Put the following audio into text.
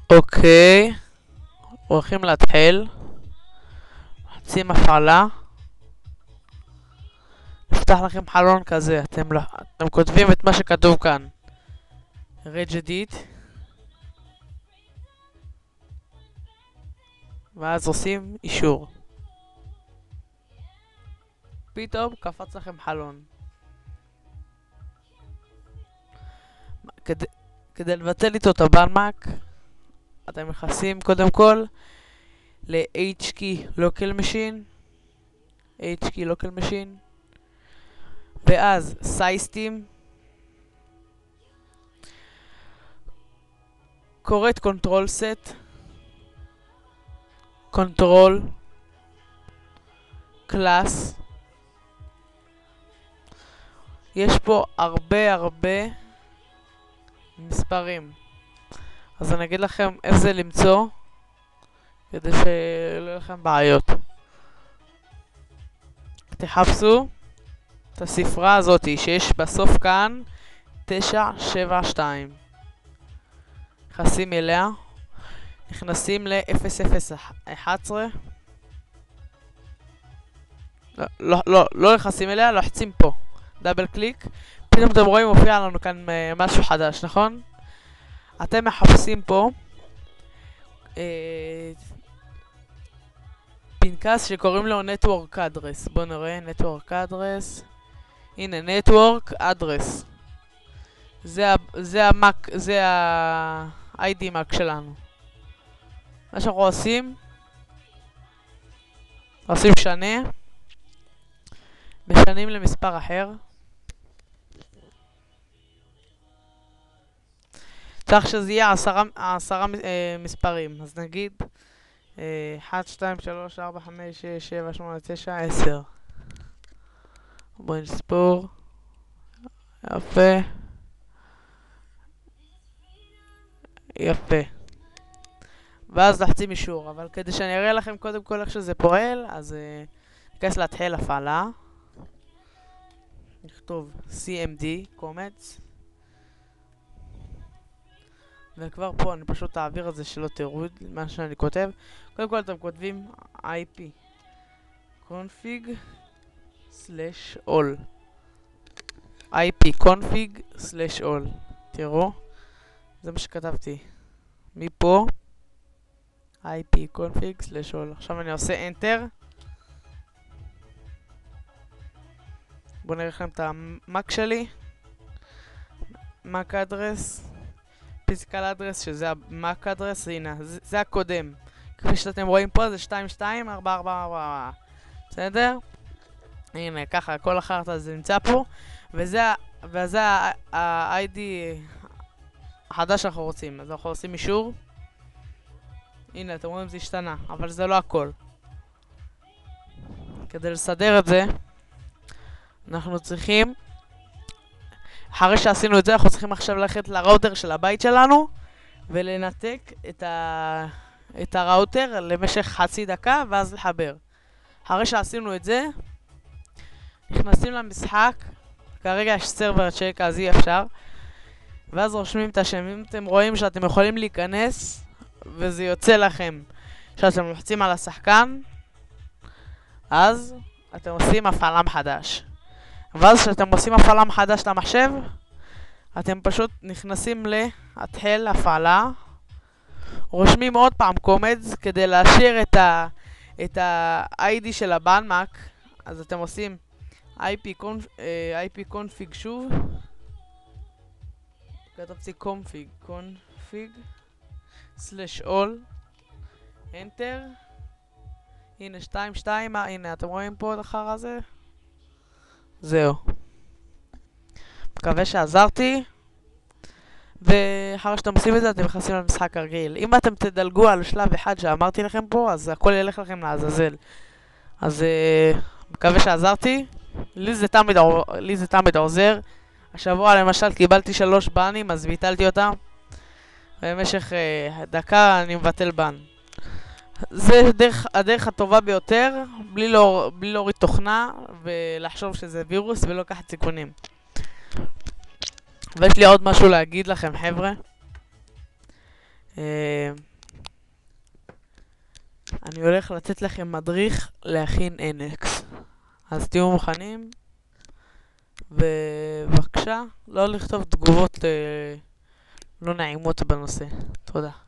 אוקיי, הולכים להתחיל. מחפשים הפעלה. נפתח לכם חלון כזה, אתם כותבים את מה שכתוב כאן. רג'דיט. ואז עושים אישור. פתאום קפץ לכם חלון. כדי לבטל איתו את הבנמק, אתם נכנסים קודם כל ל-HKey Local Machine, HKey Local Machine, ואז System, קוראת Control Set, Control, Class. יש פה הרבה מספרים, אז אני אגיד לכם איזה למצוא כדי שלא יהיו לכם בעיות. תחפשו את הספרה הזאת שיש בסוף כאן 972, נכנסים אליה, נכנסים ל-0011, לא נכנסים אליה, לוחצים פה דאבל קליק, פתאום אתם רואים מופיע לנו כאן משהו חדש, נכון? אתם מחפשים פה פנקס שקוראים לו Network Address. בואו נראה, Network Address. הנה, Network Address. זה ה-ID Mac שלנו. מה שאנחנו עושים שנה, משנים למספר אחר. צריך שזה יהיה 10 מספרים, אז נגיד 1, 2, 3, 4, 5, 6, 7, 8, 9, 10. בואו נספור. יפה. ואז לחצים אישור, אבל כדי שאני אראה לכם קודם כל איך שזה פועל, אז ניכנס להתחיל הפעלה. נכתוב CMD, Comets. וכבר פה אני פשוט אעביר את זה שלא תראו מה שאני כותב. קודם כל אתם כותבים IP config/all, IP config/all. תראו, זה מה שכתבתי מפה, IP config/all. עכשיו אני עושה enter. בואו נראה לכם את המק שלי, מק אדרס, פיזיקל אדרס, שזה המק אדרס. הנה, זה הקודם, כפי שאתם רואים פה זה 224444, בסדר? הנה, ככה כל החרטה הזה נמצא פה, וזה ה-ID החדש שאנחנו רוצים. אז אנחנו עושים אישור. הנה, אתם רואים זה השתנה, אבל זה לא הכל. כדי לסדר את זה אנחנו צריכים, אחרי שעשינו את זה, אנחנו צריכים עכשיו ללכת לראוטר של הבית שלנו ולנתק את הראוטר למשך חצי דקה ואז לחבר. אחרי שעשינו את זה, נכנסים למשחק. כרגע יש סרבר צ'ק, אז אי אפשר. ואז רושמים את השם. אם אתם רואים שאתם יכולים להיכנס וזה יוצא לכם שאתם לוחצים על השחקן, אז אתם עושים הפעלה מחדש. ואז כשאתם עושים הפעלה מחדש למחשב, אתם פשוט נכנסים להתחיל הפעלה, רושמים עוד פעם קומץ כדי להשאיר את ה-ID של הבנמק. אז אתם עושים IP config שוב, כתבתי config/all, enter. הנה 22, הנה אתם רואים פה את אחר הזה. זהו, מקווה שעזרתי. ואחר שאתם עושים את זה אתם נכנסים למשחק הרגיל. אם אתם תדלגו על שלב אחד שאמרתי לכם פה, אז הכל ילך לכם לעזאזל. אז מקווה שעזרתי. לי זה תמיד עוזר. השבוע למשל קיבלתי 3 בנים, אז ביטלתי אותם. במשך דקה אני מבטל בן. זה הדרך הטובה ביותר, בלי להוריד תוכנה ולחשוב שזה וירוס ולא לקחת סיכונים. ויש לי עוד משהו להגיד לכם, חבר'ה. אה, אני הולך לתת לכם מדריך להכין NX. אז תהיו מוכנים, ובבקשה לא לכתוב תגובות לא נעימות בנושא. תודה.